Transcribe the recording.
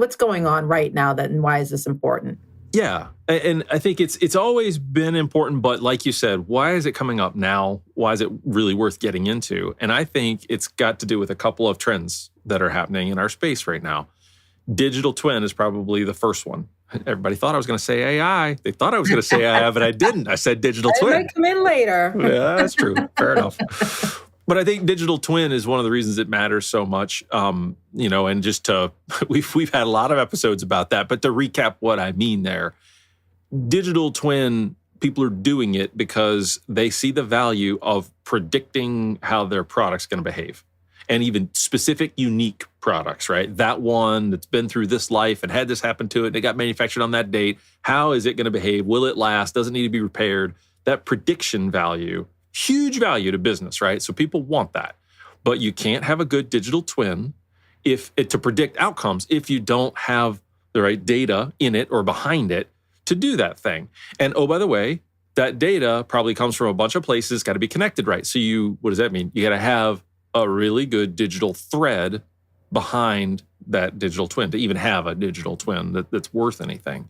What's going on right now and why is this important? Yeah. And I think it's always been important, but like you said, why is it coming up now? Why is it really worth getting into? And I think it's got to do with a couple of trends that are happening in our space right now. Digital twin is probably the first one. Everybody thought I was going to say AI. They thought I was going to say AI, but I didn't. I said digital twin. It might come in later. Yeah, that's true. Fair enough. But I think digital twin is one of the reasons it matters so much. And just we've had a lot of episodes about that. But to recap what I mean there, digital twin, people are doing it because they see the value of predicting how their product's going to behave. And even specific, unique products, right? That one that's been through this life and had this happen to it, it got manufactured on that date. How is it going to behave? Will it last? Does it need to be repaired? That prediction value, huge value to business, right? So people want that. But you can't have a good digital twin to predict outcomes if you don't have the right data in it or behind it to do that thing. And oh, by the way, that data probably comes from a bunch of places, got to be connected, right? So what does that mean? You got to have a really good digital thread behind that digital twin to even have a digital twin that's worth anything.